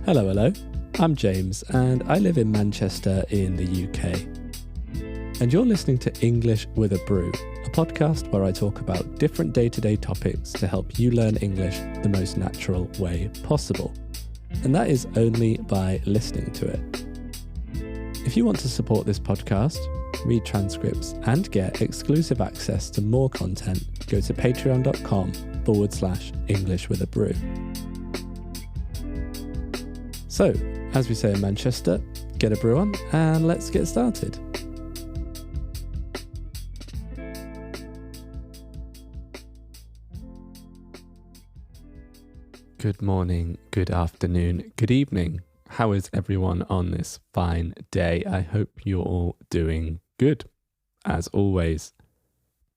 Hello. I'm James and I live in Manchester in the UK. And you're listening to English with a Brew, a podcast where I talk about different day-to-day topics to help you learn English the most natural way possible. And that is only by listening to it. If you want to support this podcast, read transcripts and get exclusive access to more content, go to patreon.com/English with a Brew. So, as we say in Manchester, get a brew on and let's get started. Good morning, good afternoon, good evening. How is everyone on this fine day? I hope you're all doing good, as always.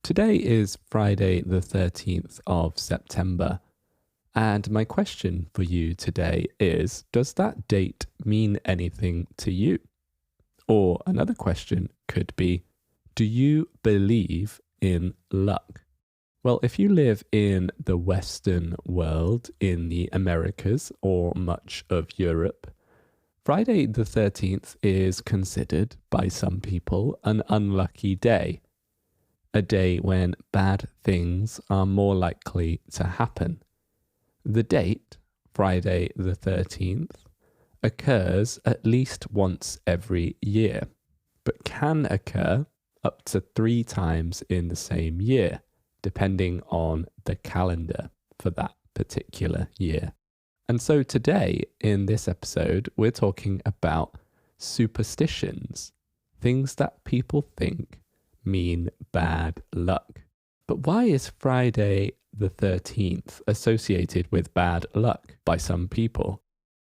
Today is Friday the 13th of September. And my question for you today is, does that date mean anything to you? Or another question could be, do you believe in luck? Well, if you live in the Western world, in the Americas or much of Europe, Friday the 13th is considered by some people an unlucky day. A day when bad things are more likely to happen. The date, Friday the 13th, occurs at least once every year, but can occur up to 3 times in the same year, depending on the calendar for that particular year. And so today, in this episode, we're talking about superstitions, things that people think mean bad luck. But why is Friday the 13th associated with bad luck by some people?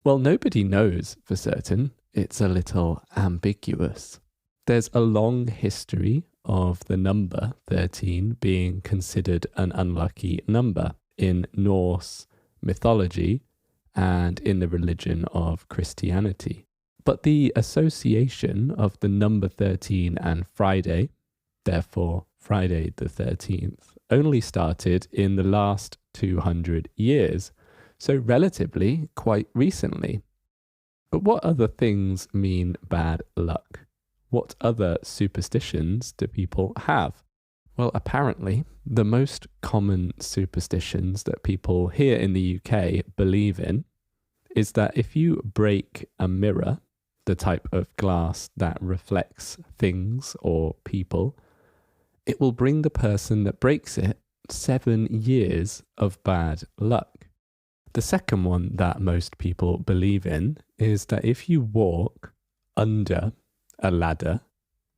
Well, nobody knows for certain. It's a little ambiguous. There's a long history of the number 13 being considered an unlucky number in Norse mythology and in the religion of Christianity. But the association of the number 13 and Friday, therefore Friday the 13th, only started in the last 200 years, so relatively quite recently. But what other things mean bad luck? What other superstitions do people have? Well, apparently, the most common superstitions that people here in the UK believe in is that if you break a mirror, the type of glass that reflects things or people, it will bring the person that breaks it 7 years of bad luck. The second one that most people believe in is that if you walk under a ladder,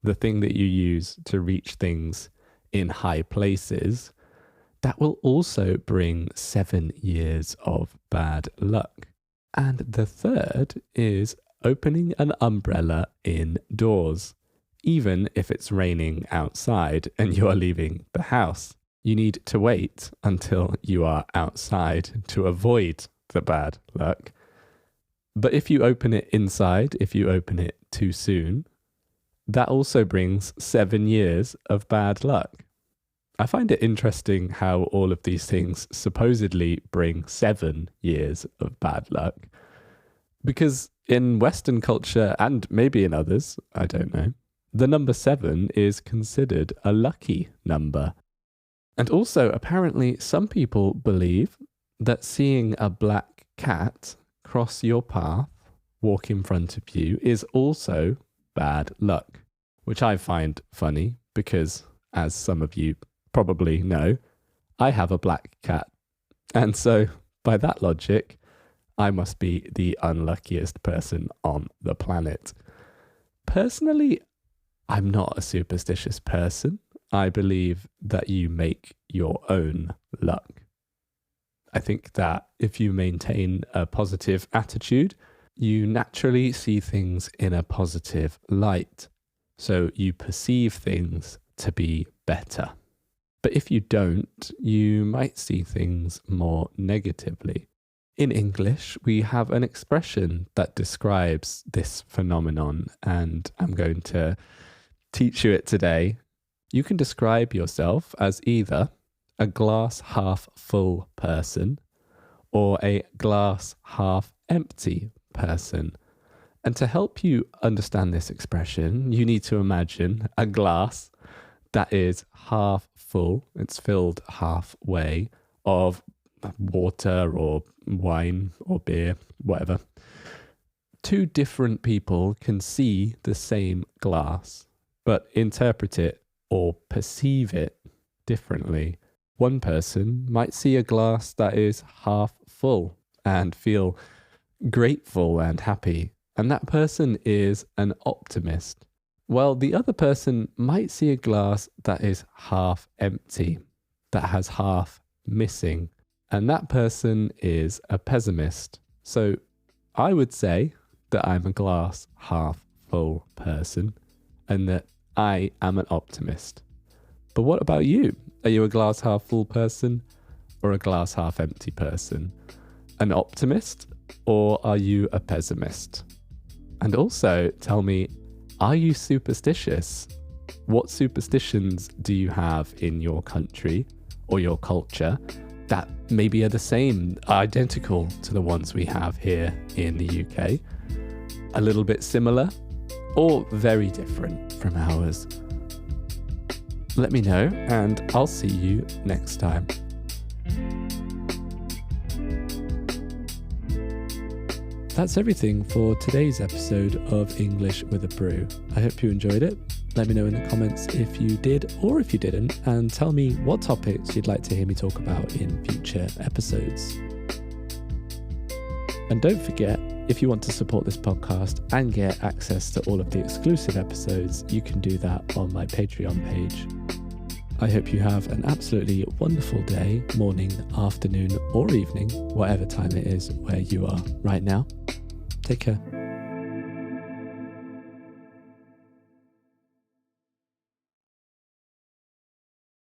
the thing that you use to reach things in high places, that will also bring 7 years of bad luck. And the third is opening an umbrella indoors. Even if it's raining outside and you are leaving the house, you need to wait until you are outside to avoid the bad luck. But if you open it inside, if you open it too soon, that also brings 7 years of bad luck. I find it interesting how all of these things supposedly bring 7 years of bad luck. Because in Western culture, and maybe in others, I don't know, the number 7 is considered a lucky number. And also, apparently, some people believe that seeing a black cat cross your path, walk in front of you, is also bad luck, which I find funny because, as some of you probably know, I have a black cat. And so, by that logic, I must be the unluckiest person on the planet. Personally, I'm not a superstitious person. I believe that you make your own luck. I think that if you maintain a positive attitude, you naturally see things in a positive light. So you perceive things to be better. But if you don't, you might see things more negatively. In English, we have an expression that describes this phenomenon, and I'm going to teach you it today. You can describe yourself as either a glass half full person or a glass half empty person. And to help you understand this expression, you need to imagine a glass that is half full, it's filled halfway, of water or wine or beer, whatever. Two different people can see the same glass, but interpret it or perceive it differently. One person might see a glass that is half full and feel grateful and happy, and that person is an optimist. While the other person might see a glass that is half empty, that has half missing, and that person is a pessimist. So I would say that I'm a glass half full person and that I am an optimist. But what about you? Are you a glass half full person or a glass half empty person? An optimist or are you a pessimist? And also tell me, are you superstitious? What superstitions do you have in your country or your culture that maybe are the same, identical to the ones we have here in the UK? A little bit similar or very different from ours? Let me know and I'll see you next time. That's everything for today's episode of English with a Brew. I hope you enjoyed it. Let me know in the comments if you did or if you didn't, and tell me what topics you'd like to hear me talk about in future episodes. And don't forget, if you want to support this podcast and get access to all of the exclusive episodes, you can do that on my Patreon page. I hope you have an absolutely wonderful day, morning, afternoon, or evening, whatever time it is where you are right now. Take care.